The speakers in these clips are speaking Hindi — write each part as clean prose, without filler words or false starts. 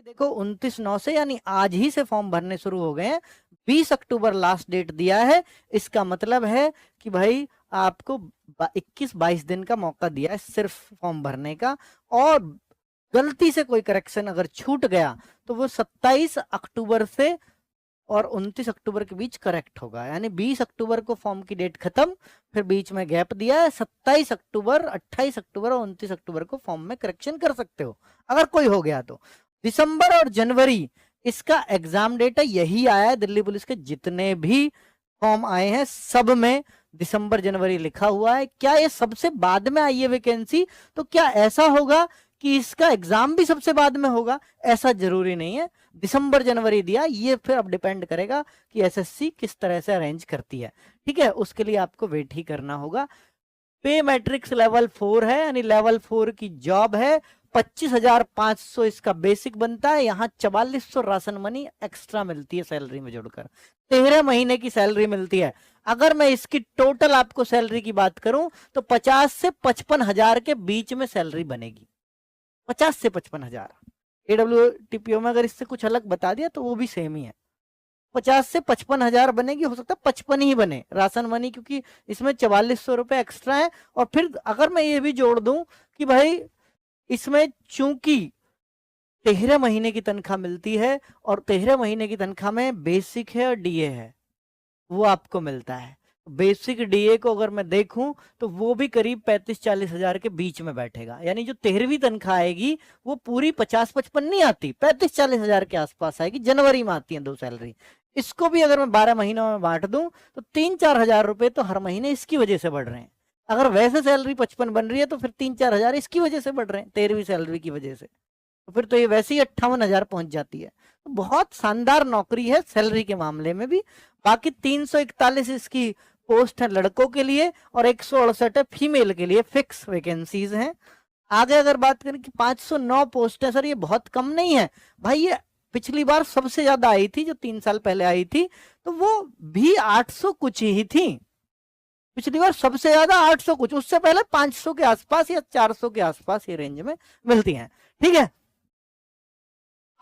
देखो 29/9 से यानी आज ही से फॉर्म भरने शुरू हो गए हैं। 20 अक्टूबर लास्ट डेट दिया है। इसका मतलब है कि भाई आपको 21-22 दिन का मौका दिया है सिर्फ फॉर्म भरने का, और गलती से कोई करेक्शन अगर छूट गया तो वो 27 अक्टूबर से और 29 अक्टूबर के बीच करेक्ट होगा। यानी 20 अक्टूबर को फॉर्म की डेट खत्म, फिर बीच में गैप दिया है, 27 अक्टूबर, 28 अक्टूबर और 29 अक्टूबर को फॉर्म में करेक्शन कर सकते हो अगर कोई हो गया तो। दिसंबर और जनवरी इसका एग्जाम डेट है, यही आया है दिल्ली पुलिस के जितने भी फॉर्म आए हैं सब में दिसंबर जनवरी लिखा हुआ है। क्या ये सबसे बाद में आई है वैकेंसी, तो क्या ऐसा होगा कि इसका एग्जाम भी सबसे बाद में होगा? ऐसा जरूरी नहीं है। दिसंबर जनवरी दिया, ये फिर अब डिपेंड करेगा कि एसएससी किस तरह से अरेंज करती है। ठीक है, उसके लिए आपको वेट ही करना होगा। पे मैट्रिक्स लेवल 4 है, यानी लेवल 4 की जॉब है। 25,500 इसका बेसिक बनता है। यहाँ 4400 राशन मनी एक्स्ट्रा मिलती है सैलरी में जोड़कर, 13 महीने की सैलरी मिलती है। अगर मैं इसकी टोटल आपको सैलरी की बात करूं तो 50 से 55,000 के बीच में सैलरी बनेगी। 50 से 55,000। AWTPO में अगर इससे कुछ अलग बता दिया तो वो भी सेम ही है। 50 से 55,000 बनेगी, हो सकता है 55 ही बने राशन मनी, क्योंकि इसमें 4400 रुपए एक्स्ट्रा है। और फिर अगर मैं ये भी जोड़ दूं कि भाई इसमें चूंकि 13 महीने की तनख्वाह मिलती है और 13 महीने की तनख्वाह में बेसिक है और डीए है, वो आपको मिलता है। बेसिक डीए को अगर मैं देखूं तो वो भी करीब 35-40 हजार के बीच में बैठेगा। यानी जो 13वीं तनख्वाह आएगी वो पूरी 50-55 नहीं आती, 35-40 हजार के आसपास आएगी। जनवरी में आती है 2 सैलरी। इसको भी अगर मैं 12 महीनों में बांट दूं तो 3-4 हजार रुपए तो हर महीने इसकी वजह से बढ़ रहे हैं। अगर वैसे सैलरी 55 बन रही है तो फिर 3-4 हजार इसकी वजह से बढ़ रहे हैं, 13वीं सैलरी की वजह से। तो फिर तो ये वैसे ही 58,000 पहुंच जाती है। तो बहुत शानदार नौकरी है सैलरी के मामले में भी। बाकी 341 इसकी पोस्ट है लड़कों के लिए और 168 है फीमेल के लिए, फिक्स वैकेंसीज हैं। आगे अगर बात करें कि 509 पोस्ट है, सर ये बहुत कम नहीं है भाई। ये पिछली बार सबसे ज्यादा आई थी जो 3 साल पहले आई थी, तो वो भी 800 कुछ ही थी। पिछली बार सबसे ज्यादा 800 कुछ, उससे पहले 500 के आसपास या 400 के आसपास ये रेंज में मिलती हैं। ठीक है,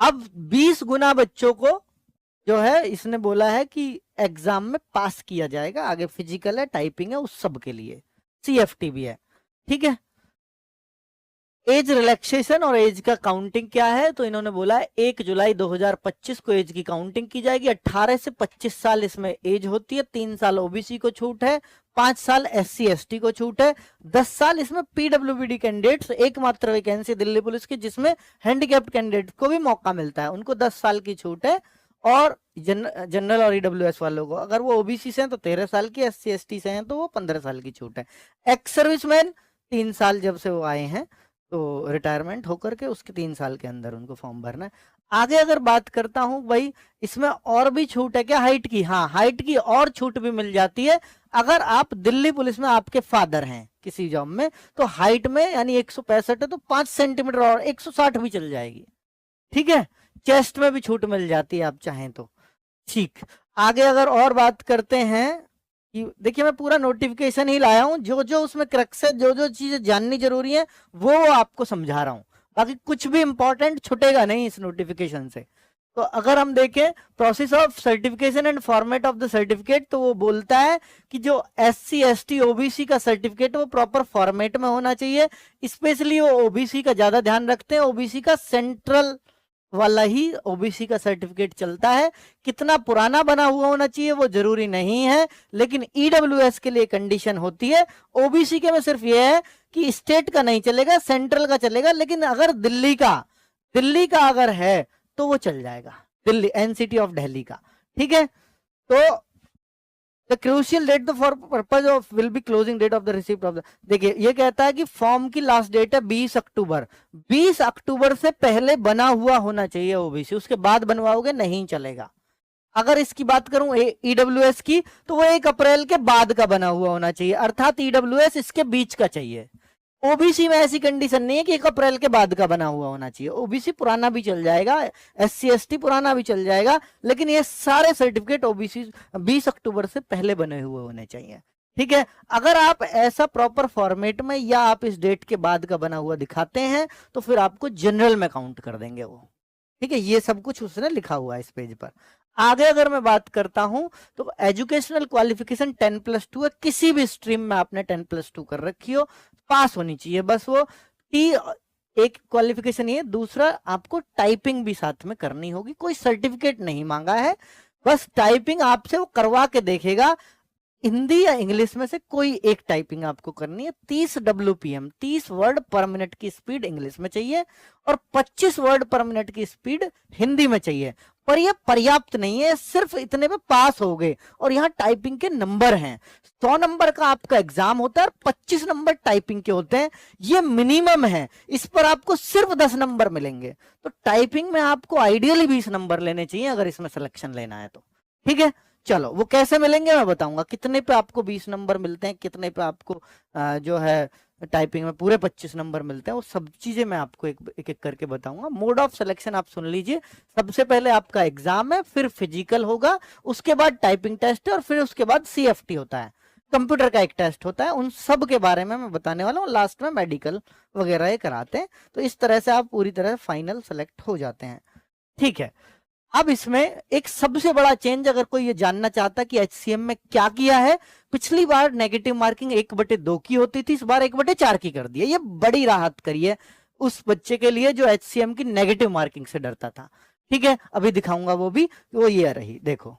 अब 20 गुना बच्चों को जो है इसने बोला है कि एग्जाम में पास किया जाएगा। आगे फिजिकल है, टाइपिंग है, उस सब के लिए CFT भी है। ठीक है, एज रिलैक्सेशन और एज का काउंटिंग क्या है, तो इन्होंने बोला है 1 जुलाई 2025 को एज की काउंटिंग की जाएगी। 18 से 25 साल इसमें एज होती है। 3 साल ओबीसी को छूट है, 5 साल SC ST को छूट है, 10 साल इसमें PWD कैंडिडेट्स, एकमात्र वैकेंसी दिल्ली पुलिस की जिसमें हैंडीकैप्ड कैंडिडेट को भी मौका मिलता है, उनको 10 साल की छूट है। और जनरल और EWS वालों को, अगर वो ओबीसी से हैं तो 13 साल की, SC ST से हैं तो वो 15 साल की छूट है। एक्स सर्विसमैन 3 साल जब से वो आए हैं तो रिटायरमेंट होकर के उसके 3 साल के अंदर उनको फॉर्म भरना है। आगे अगर बात करता हूं भाई इसमें और भी छूट है क्या हाइट की? हाँ, हाइट की और छूट भी मिल जाती है। अगर आप दिल्ली पुलिस में आपके फादर हैं किसी जॉब में तो हाइट में यानी 165 है तो 5 सेंटीमीटर और 160 भी चल जाएगी। ठीक है, चेस्ट में भी छूट मिल जाती है आप चाहें तो। ठीक, आगे अगर और बात करते हैं कि देखिए मैं पूरा नोटिफिकेशन ही लाया हूं, जो जो उसमें क्रक्स है, जो जो चीजें जाननी जरूरी है वो आपको समझा रहा हूं। बाकी कुछ भी इंपॉर्टेंट छूटेगा नहीं इस नोटिफिकेशन से। तो अगर हम देखें process of certification and format of the certificate, तो वो बोलता है कि जो SC ST OBC का सर्टिफिकेट वो प्रॉपर फॉर्मेट में होना चाहिए। स्पेशली वो OBC का ज्यादा ध्यान रखते हैं। OBC का सेंट्रल वाला ही OBC का सर्टिफिकेट चलता है। कितना पुराना बना हुआ होना चाहिए वो जरूरी नहीं है, लेकिन EWS के लिए कंडीशन होती है। OBC के में सिर्फ ये है कि स्टेट का नहीं चलेगा, सेंट्रल का चलेगा। लेकिन अगर दिल्ली का अगर है तो वो चल जाएगा, दिल्ली NCT ऑफ दिल्ली का। ठीक है, तो the crucial date for purpose of will be closing date of the receipt of the, देखिए ये कहता है कि फॉर्म की लास्ट डेट है 20 अक्टूबर। 20 अक्टूबर से पहले बना हुआ होना चाहिए OBC, उसके बाद बनवाओगे नहीं चलेगा। अगर इसकी बात करूं EWS की तो वो 1 अप्रैल के बाद का बना हुआ होना चाहिए, अर्थात EWS इसके बीच का चाहिए। OBC में ऐसी कंडीशन नहीं है कि 1 अप्रैल के बाद का बना हुआ होना चाहिए। OBC पुराना भी चल जाएगा, SC ST पुराना भी चल जाएगा, लेकिन ये सारे सर्टिफिकेट OBC 20 अक्टूबर से पहले बने हुए होने चाहिए। ठीक है, अगर आप ऐसा प्रॉपर फॉर्मेट में या आप इस डेट के बाद का बना हुआ दिखाते हैं तो फिर आपको जनरल में काउंट कर देंगे वो। ठीक है, ये सब कुछ उसने लिखा हुआ है इस पेज पर। आगे अगर मैं बात करता हूं तो एजुकेशनल क्वालिफिकेशन 10+2 है, किसी भी स्ट्रीम में आपने 10+2 कर रखी हो, पास होनी चाहिए बस वो। एक क्वालिफिकेशन ये, दूसरा आपको टाइपिंग भी साथ में करनी होगी, कोई सर्टिफिकेट नहीं मांगा है, बस टाइपिंग आपसे वो करवा के देखेगा। हिंदी या इंग्लिश में से कोई एक टाइपिंग आपको करनी है। 30 WPM 30 वर्ड पर मिनट की स्पीड इंग्लिश में चाहिए और 25 वर्ड पर मिनट की स्पीड हिंदी में चाहिए। पर यह पर्याप्त नहीं है, सिर्फ इतने पे पास हो गए। और यहाँ टाइपिंग के नंबर हैं, 100 नंबर का आपका एग्जाम होता है और 25 नंबर टाइपिंग के होते हैं, ये मिनिमम है। इस पर आपको सिर्फ 10 नंबर मिलेंगे। तो टाइपिंग में आपको आइडियली 20 नंबर लेने चाहिए अगर इसमें सिलेक्शन लेना है तो। ठीक है, चलो वो कैसे मिलेंगे मैं बताऊंगा, कितने पे आपको 20 नंबर मिलते हैं, कितने पे आपको जो है टाइपिंग में पूरे 25 नंबर मिलते हैं, वो सब चीजें मैं आपको एक एक करके बताऊंगा। मोड ऑफ सिलेक्शन आप सुन लीजिए, सबसे पहले आपका एग्जाम है, फिर फिजिकल होगा, उसके बाद टाइपिंग टेस्ट है और फिर उसके बाद CFT होता है, कंप्यूटर का एक टेस्ट होता है। उन सब के बारे में मैं बताने वाला हूँ, लास्ट में मेडिकल वगैरह ये कराते हैं। तो इस तरह से आप पूरी तरह फाइनल सेलेक्ट हो जाते हैं। ठीक है, अब इसमें एक सबसे बड़ा चेंज, अगर कोई ये जानना चाहता कि HCM में क्या किया है, पिछली बार नेगेटिव मार्किंग 1/2 की होती थी, इस बार 1/4 की कर दी है। ये बड़ी राहत करी है उस बच्चे के लिए जो HCM की नेगेटिव मार्किंग से डरता था। ठीक है, अभी दिखाऊंगा वो भी, वो ये रही, देखो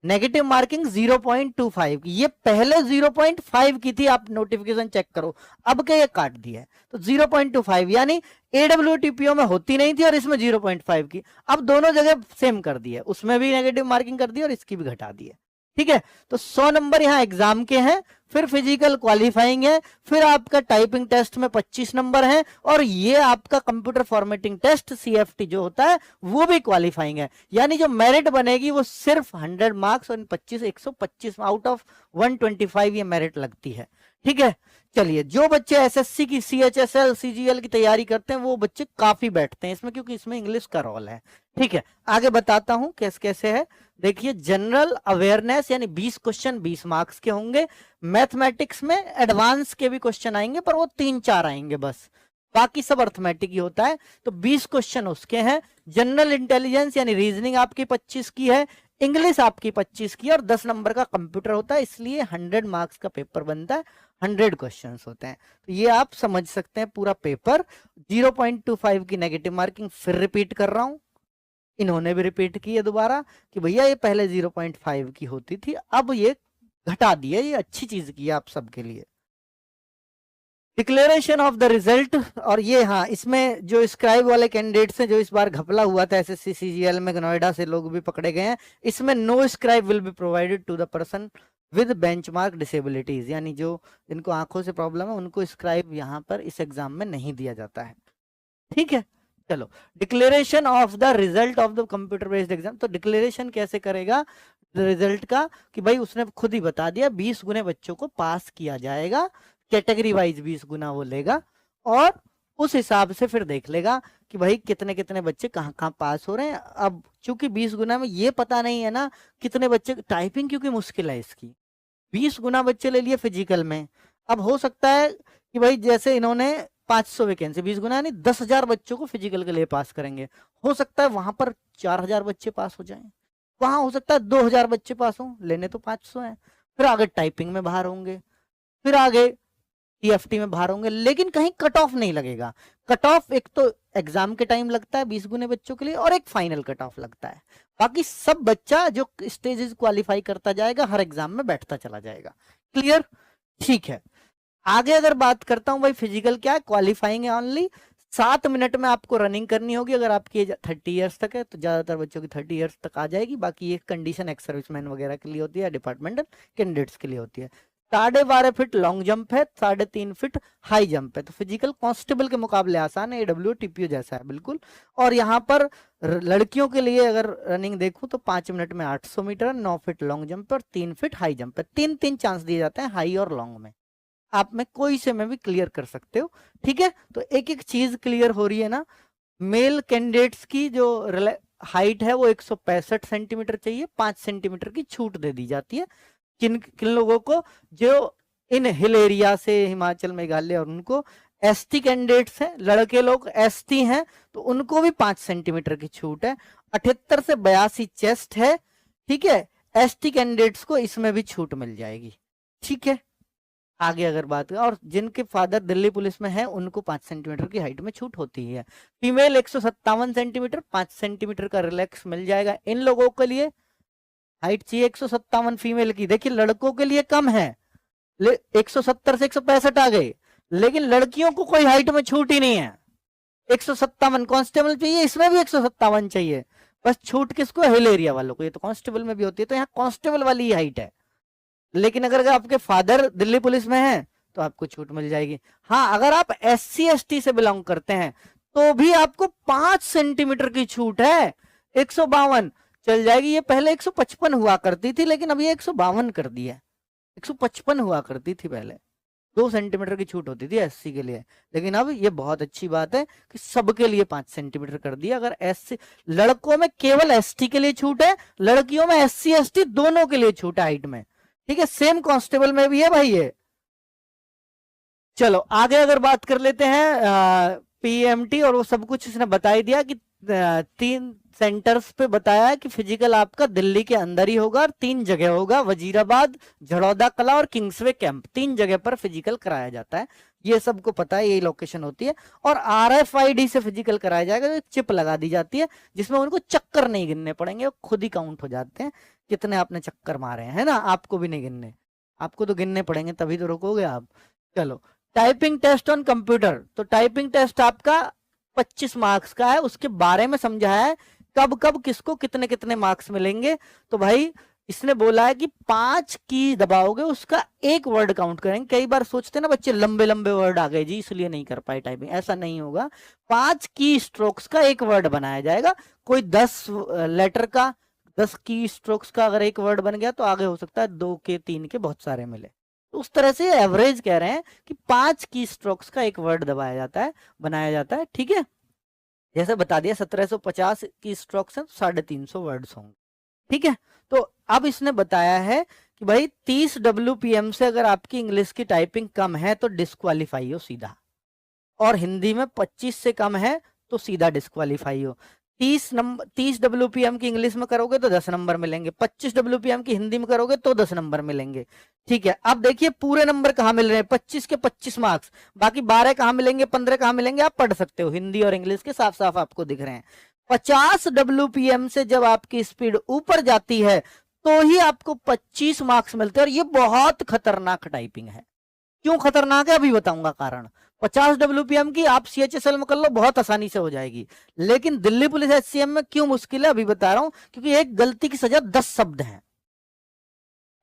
नेगेटिव मार्किंग 0.25 की, ये पहले 0.5 की थी, आप नोटिफिकेशन चेक करो, अब के ये काट दिया है। तो 0.25 यानी AWTPO में होती नहीं थी और इसमें 0.5 की, अब दोनों जगह सेम कर दी है, उसमें भी नेगेटिव मार्किंग कर दी और इसकी भी घटा दी है। ठीक है, तो 100 नंबर यहाँ एग्जाम के हैं, फिर फिजिकल क्वालिफाइंग है, फिर आपका टाइपिंग टेस्ट में 25 नंबर है, और ये आपका कंप्यूटर फॉर्मेटिंग टेस्ट CFT जो होता है वो भी क्वालिफाइंग है। यानी जो मेरिट बनेगी वो सिर्फ 100 मार्क्स और 125 आउट ऑफ 125 ये मेरिट लगती है। ठीक है, चलिए जो बच्चे SSC की CHSL CGL की तैयारी करते हैं वो बच्चे काफी बैठते हैं इसमें, क्योंकि इसमें इंग्लिश का रोल है। ठीक है, आगे बताता हूं कैसे कैसे है। देखिए, जनरल अवेयरनेस यानी 20 क्वेश्चन 20 मार्क्स के होंगे। मैथमेटिक्स में एडवांस के भी क्वेश्चन आएंगे, पर वो 3-4 आएंगे बस, बाकी सब अर्थमेटिक ही होता है। तो 20 क्वेश्चन उसके हैं। जनरल इंटेलिजेंस यानी रीजनिंग आपकी 25 की है, इंग्लिश आपकी 25 की है, और 10 नंबर का कंप्यूटर होता है, इसलिए 100 मार्क्स का पेपर बनता है, 100 क्वेश्चंस होते हैं। तो ये आप समझ सकते हैं पूरा पेपर। 0.25 की नेगेटिव मार्किंग फिर रिपीट कर रहा हूं, इन्होंने भी रिपीट की है दोबारा कि भैया ये पहले 0.5 की होती थी, अब ये घटा दी है, ये अच्छी चीज की है आप सबके लिए। डिक्लेरेशन ऑफ द रिजल्ट, और ये हाँ, इसमें जो स्क्राइब वाले कैंडिडेट्स हैं, जो इस बार घपला हुआ था SSC CGL में, नोएडा से लोग भी पकड़े गए हैं, इसमें no scribe will be provided to the person with benchmark disabilities, यानी जो जिनको आंखों से प्रॉब्लम है उनको स्क्राइब यहाँ पर इस एग्जाम में नहीं दिया जाता है। ठीक है, चलो declaration of the result of the computer based exam. तो डिक्लेरेशन कैसे करेगा रिजल्ट का, कि भाई उसने खुद ही बता दिया 20 गुने बच्चों को पास किया जाएगा, कैटेगरी वाइज 20 गुना वो लेगा, और उस हिसाब से फिर देख लेगा कि भाई कितने कितने बच्चे कहाँ कहाँ पास हो रहे हैं। अब चूंकि 20 गुना में ये पता नहीं है ना कितने बच्चे, टाइपिंग क्योंकि मुश्किल है इसकी, 20 गुना बच्चे ले लिए फिजिकल में। अब हो सकता है कि भाई जैसे इन्होंने 500 वैकेंसी, 20 गुना यानी 10,000 बच्चों को फिजिकल के लिए पास करेंगे, हो सकता है वहां पर 4,000 बच्चे पास हो जाएं, वहां हो सकता है 2,000 बच्चे पास हों, लेने तो 500 हैं। फिर आगे टाइपिंग में बाहर होंगे, फिर आगे TFT में बाहर होंगे, लेकिन कहीं कट ऑफ नहीं लगेगा। कट ऑफ एक तो एग्जाम के टाइम लगता है 20 गुने बच्चों के लिए, और एक फाइनल कट ऑफ लगता है। बाकी सब बच्चा जो स्टेजेस क्वालिफाई करता जाएगा हर एग्जाम में बैठता चला जाएगा। क्लियर? ठीक है, आगे अगर बात करता हूं भाई फिजिकल क्या है, क्वालिफाइंग है ओनली। 7 मिनट में आपको रनिंग करनी होगी, अगर आपकी एज 30 ईयर्स तक है तो ज्यादातर बच्चों की 30 ईयर्स तक आ जाएगी, बाकी ये कंडीशन एक्स सर्विसमैन वगैरह के लिए होती है, डिपार्टमेंटल कैंडिडेट्स के लिए होती है। 12.5 फीट लॉन्ग जंप है, 3.5 फीट हाई जंप है। तो फिजिकल कांस्टेबल के मुकाबले आसान है, AWTPO जैसा है बिल्कुल। और यहाँ पर लड़कियों के लिए अगर रनिंग देखूं तो 5 मिनट में 800 मीटर, 9 फीट लॉन्ग जंप और 3 फीट हाई जंप है। 3-3 चांस दिए जाते हैं हाई और लॉन्ग में, आप में कोई से में भी क्लियर कर सकते हो। ठीक है, तो एक एक चीज क्लियर हो रही है ना। मेल कैंडिडेट्स की जो हाइट है वो 165 सेंटीमीटर चाहिए, 5 सेंटीमीटर की छूट दे दी जाती है किन किन लोगों को, जो इन हिल एरिया से हिमाचल मेघालय और उनको एसटी कैंडिडेट्स हैं, लड़के लोग एसटी हैं, तो उनको भी 5 सेंटीमीटर की छूट है। 78 से 82 चेस्ट है, ठीक है, एसटी कैंडिडेट्स को इसमें भी छूट मिल जाएगी, ठीक है। आगे अगर बात करें, और जिनके फादर दिल्ली पुलिस में है उनको 5 सेंटीमीटर की हाइट में छूट होती है। फीमेल 157 सेंटीमीटर, 5 सेंटीमीटर का रिलैक्स मिल जाएगा इन लोगों के लिए। हाइट चाहिए 157 फीमेल की, देखिए लड़कों के लिए कम है, 170 से 165 आ गए, लेकिन लड़कियों को कोई हाइट में छूट ही नहीं है। 157 कांस्टेबल चाहिए, इसमें भी 157 चाहिए, बस छूट किसको, हिल एरिया वालों को। ये तो कांस्टेबल में भी होती है, तो यहाँ कांस्टेबल वाली ही हाइट है। लेकिन अगर आपके फादर दिल्ली पुलिस में है तो आपको छूट मिल जाएगी। हाँ, अगर आप SC ST से बिलोंग करते हैं तो भी आपको 5 सेंटीमीटर की छूट है, 152 चल जाएगी। ये पहले 155 हुआ करती थी, लेकिन अब ये 152 कर दी है। 155 हुआ करती थी पहले, 2 सेंटीमीटर की छूट होती थी SC के लिए, लेकिन अब ये बहुत अच्छी बात है कि सबके लिए 5 सेंटीमीटर कर दिया। अगर SC, लड़कों में केवल ST के लिए छूट है, लड़कियों में SC ST दोनों के लिए छूट है हाइट में, ठीक है। सेम कांस्टेबल में भी है भाई ये। चलो आगे अगर बात कर लेते हैं PMT, और वो सब कुछ इसने बता ही दिया कि 3 सेंटर्स पे बताया है कि फिजिकल आपका दिल्ली के अंदर ही होगा, और 3 जगह होगा, वजीराबाद, झड़ौदा कला और किंग्सवे कैंप, 3 जगह पर फिजिकल कराया जाता है। ये सबको पता है, यही लोकेशन होती है। और RFID से फिजिकल कराया जाएगा, तो चिप लगा दी जाती है जिसमें उनको चक्कर नहीं गिनने पड़ेंगे, वो खुद ही काउंट हो जाते हैं कितने आपने चक्कर मारे हैं, है ना। आपको भी नहीं गिनने, आपको तो गिनने पड़ेंगे, तभी तो रुकोगे आप। चलो, टाइपिंग टेस्ट ऑन कंप्यूटर, तो टाइपिंग टेस्ट आपका 25 मार्क्स का है, उसके बारे में समझाया है कब कब किसको कितने कितने मार्क्स मिलेंगे। तो भाई इसने बोला है कि 5 की दबाओगे उसका 1 वर्ड काउंट करेंगे। कई बार सोचते ना बच्चे लंबे लंबे वर्ड आ गए जी इसलिए नहीं कर पाए टाइपिंग, ऐसा नहीं होगा। 5 की स्ट्रोक्स का 1 वर्ड बनाया जाएगा। कोई 10 लेटर का, 10 की स्ट्रोक्स का अगर 1 वर्ड बन गया तो आगे हो सकता है 2 के 3 के बहुत सारे मिले। तो उस तरह से एवरेज कह रहे हैं कि 5 की स्ट्रोक्स का 1 वर्ड दबाया जाता है, बनाया जाता है, ठीक है। जैसे बता दिया 1750 की स्ट्रोक्स है, 350 वर्ड्स होंगे, ठीक है। तो अब इसने बताया है कि भाई 30 WPM से अगर आपकी इंग्लिश की टाइपिंग कम है तो डिस्क्वालीफाई हो सीधा, और हिंदी में 25 से कम है तो सीधा डिस्क्वालीफाई हो। 30 WPM की इंग्लिश में करोगे तो 10 नंबर मिलेंगे, 25 WPM की हिंदी में करोगे तो 10 नंबर मिलेंगे, ठीक है। अब देखिए पूरे नंबर कहाँ मिल रहे हैं, 25 के 25 मार्क्स, बाकी 12 कहाँ मिलेंगे, 15 कहाँ मिलेंगे, आप पढ़ सकते हो, हिंदी और इंग्लिश के साफ साफ आपको दिख रहे हैं। 50 WPM से जब आपकी स्पीड ऊपर जाती है तो ही आपको 25 मार्क्स मिलते हैं, और ये बहुत खतरनाक टाइपिंग है। क्यों खतरनाक है अभी बताऊंगा कारण। 50 WPM की आप CHSL में कर लो, बहुत आसानी से हो जाएगी, लेकिन दिल्ली पुलिस HCM में क्यों मुश्किल है अभी बता रहा हूं, क्योंकि एक गलती की सजा 10 शब्द हैं।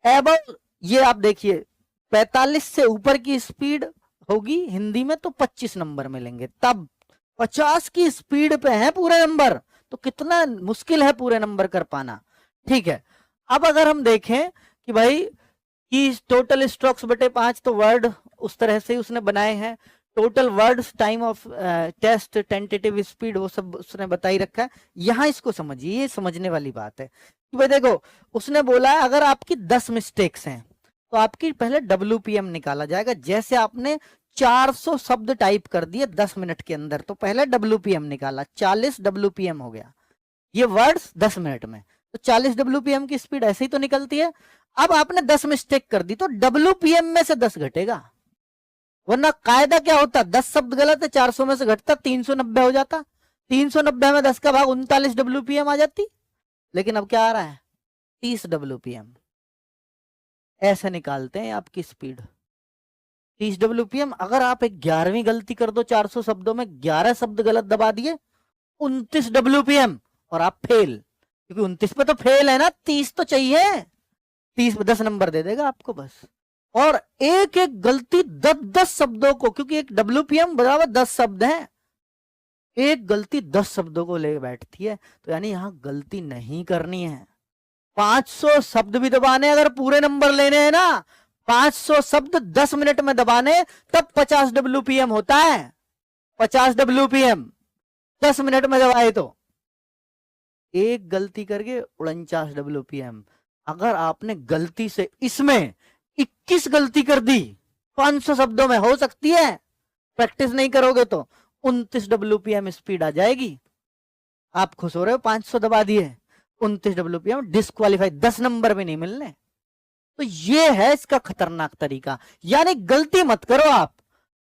एबव, ये आप देखिए 45 से ऊपर की स्पीड होगी हिंदी में तो 25 नंबर मिलेंगे, तब 50 की स्पीड पे है पूरे नंबर, तो कितना मुश्किल है पूरे नंबर कर पाना, ठीक है। अब अगर हम देखें कि भाई कि टोटल स्ट्रोक्स बटे 5, तो वर्ड उस तरह से उसने बनाए हैं। Total words, time of test, tentative speed, वो सब उसने बता ही रखा है। यहाँ इसको समझिए, ये समझने वाली बात है कि भाई देखो उसने बोला है अगर आपकी 10 मिस्टेक्स हैं तो आपकी पहले WPM निकाला जाएगा। जैसे आपने 400 शब्द टाइप कर दिए 10 मिनट के अंदर, तो पहले WPM निकाला, 40 WPM हो गया, ये वर्ड्स 10 मिनट में, तो 40 WPM की स्पीड ऐसे ही तो निकलती है। अब आपने 10 मिस्टेक कर दी तो WPM में से 10 घटेगा, वरना कायदा क्या होता, 10 शब्द गलत है 400 में से घटता 390 हो जाता, 390 में 10 का भाग 39 WPM आ जाती। लेकिन अब क्या आ रहा है 30 WPM, ऐसे निकालते हैं आपकी स्पीड 30 WPM। अगर आप एक 11वीं गलती कर दो 400 शब्दों में, 11 शब्द गलत दबा दिए, 29 WPM और आप फेल, क्योंकि 29 पे तो फेल है ना, 30 तो चाहिए, 30 पे 10 नंबर दे देगा आपको बस। और एक एक गलती 10-10 शब्दों को, क्योंकि एक WPM बराबर 10 शब्द हैं, एक गलती 10 शब्दों को ले बैठती है, तो यानी यहां गलती नहीं करनी है। 500 शब्द भी दबाने अगर पूरे नंबर लेने हैं ना, 500 शब्द 10 मिनट में दबाने, तब 50 WPM होता है। 50 WPM 10 मिनट में दबाए तो एक गलती करके 49 WPM। अगर आपने गलती से इसमें 21 गलती कर दी 500 शब्दों में, हो सकती है प्रैक्टिस नहीं करोगे तो 29 WPM स्पीड आ जाएगी। आप खुश हो रहे हो 500 दबा दिए, 29 WPM डिस्क्वालीफाई, 10 नंबर भी नहीं मिलने। तो ये है इसका खतरनाक तरीका, यानी गलती मत करो आप,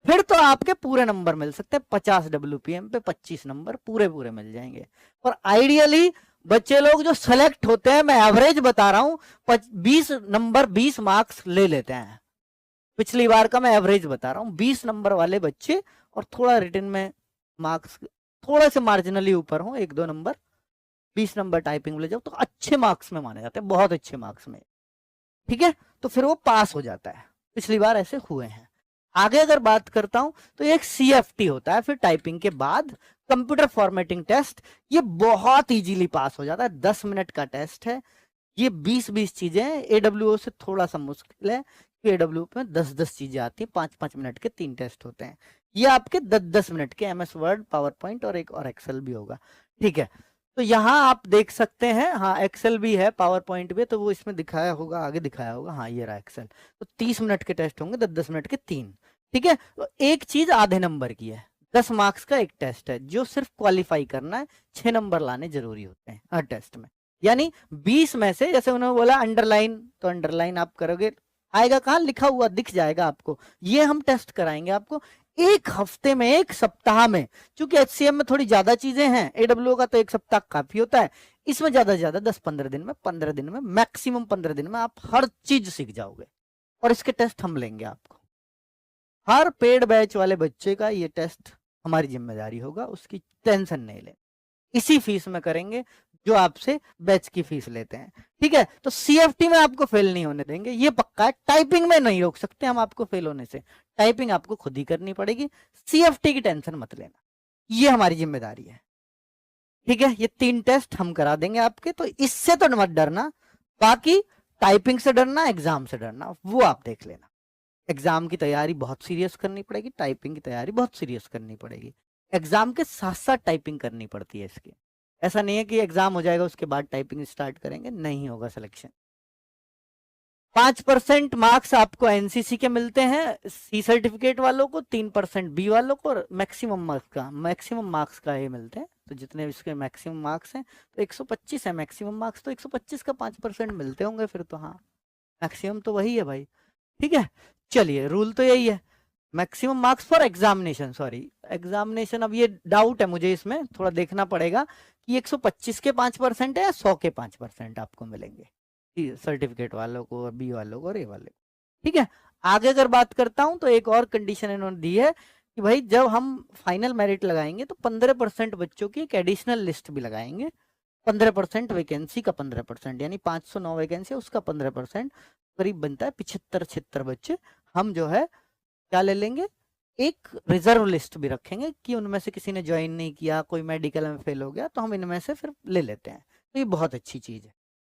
फिर तो आपके पूरे नंबर मिल सकते हैं। 50 WPM पे 25 नंबर पूरे पूरे मिल जाएंगे। और आइडियली बच्चे लोग जो सेलेक्ट होते हैं, मैं एवरेज बता रहा हूं, 20 नंबर 20 मार्क्स ले लेते हैं। पिछली बार का मैं एवरेज बता रहा हूं, 20 नंबर वाले बच्चे और थोड़ा रिटन में मार्क्स थोड़ा से मार्जिनली ऊपर हो, 1-2 नंबर, 20 नंबर टाइपिंग ले जाओ तो अच्छे मार्क्स में माने जाते हैं, बहुत अच्छे मार्क्स में। ठीक है, तो फिर वो पास हो जाता है। पिछली बार ऐसे हुए हैं। आगे अगर बात करता हूं तो एक CFT होता है, फिर टाइपिंग के बाद कंप्यूटर फॉर्मेटिंग टेस्ट। ये बहुत इजीली पास हो जाता है, 10 मिनट का टेस्ट है। ये 20-20 चीजें हैं, AWO से थोड़ा सा मुश्किल है, AWO में 10-10 चीजें आती हैं, 5-5 मिनट के 3 टेस्ट होते हैं। ये आपके 10-10 मिनट के MS वर्ड, पावर पॉइंट और एक और एक्सेल भी होगा। ठीक है, तो यहाँ आप देख सकते हैं, हाँ एक्सेल भी है, पावर पॉइंट भी है, तो वो इसमें दिखाया होगा, आगे दिखाया होगा, हाँ ये रहा एक्सेल। तो 30 मिनट के टेस्ट होंगे, 10-10 मिनट के 3। ठीक है, तो एक चीज आधे नंबर की है, 10 मार्क्स का एक टेस्ट है, जो सिर्फ क्वालिफाई करना है, 6 नंबर लाने जरूरी होते हैं हर टेस्ट में। यानी 20 में से, जैसे उन्होंने बोला अंडरलाइन, तो अंडरलाइन आप करोगे, आएगा कहाँ, लिखा हुआ दिख जाएगा आपको। ये हम टेस्ट कराएंगे आपको एक हफ्ते में, एक सप्ताह में। क्योंकि HCM में थोड़ी ज्यादा चीजें हैं, AWO का तो एक सप्ताह काफी होता है, इसमें ज्यादा से ज्यादा 10-15 दिन में, 15 दिन में, मैक्सिमम 15 दिन में आप हर चीज सीख जाओगे। और इसके टेस्ट हम लेंगे आपको, हर पेड बैच वाले बच्चे का ये टेस्ट हमारी जिम्मेदारी होगा, उसकी टेंशन नहीं ले, इसी फीस में करेंगे जो आपसे बैच की फीस लेते हैं। ठीक है, तो CFT में आपको फेल नहीं होने देंगे, ये पक्का है। टाइपिंग में नहीं रोक सकते हम आपको फेल होने से, टाइपिंग आपको खुद ही करनी पड़ेगी, CFT की टेंशन मत लेना, ये हमारी जिम्मेदारी है। ठीक है, ये 3 टेस्ट हम करा देंगे आपके, तो इससे तो मत डरना। बाकी टाइपिंग से डरना, एग्जाम से डरना, वो आप देख लेना। एग्जाम की तैयारी बहुत सीरियस करनी पड़ेगी, टाइपिंग की तैयारी बहुत सीरियस करनी पड़ेगी। एग्जाम के साथ साथ टाइपिंग करनी पड़ती है इसकी, ऐसा नहीं है कि एग्जाम हो जाएगा उसके बाद टाइपिंग स्टार्ट करेंगे, नहीं होगा सिलेक्शन। 5% मार्क्स आपको NCC के मिलते हैं, C सर्टिफिकेट वालों को, 3% B वालों को, और मैक्सिमम मार्क्स का ये मिलते हैं। तो जितने इसके मैक्सिमम मार्क्स हैं, तो 125 है मैक्सिमम मार्क्स, तो 125 का 5% मिलते होंगे फिर तो। हाँ, मैक्सिमम तो वही है भाई। ठीक है, चलिए, रूल तो यही है, maximum marks for examination, sorry examination. अब ये डाउट है मुझे, इसमें थोड़ा देखना पड़ेगा कि 125 के 5% है या 100 के 5% आपको मिलेंगे, सर्टिफिकेट वालों को, B वालों को और A वाले को। ठीक है, आगे अगर बात करता हूं तो एक और कंडीशन इन्होंने दी है कि भाई जब हम फाइनल मेरिट लगाएंगे तो 15% बच्चों की एक एडिशनल लिस्ट भी लगाएंगे। 15% वैकेंसी का 15%, यानी 509 वैकेंसी, उसका 15% करीब बनता है 75-76 बच्चे। हम जो है क्या ले लेंगे, एक रिजर्व लिस्ट भी रखेंगे कि उनमें से किसी ने ज्वाइन नहीं किया, कोई मेडिकल में फेल हो गया, तो हम इनमें से फिर ले लेते हैं। तो ये बहुत अच्छी चीज है।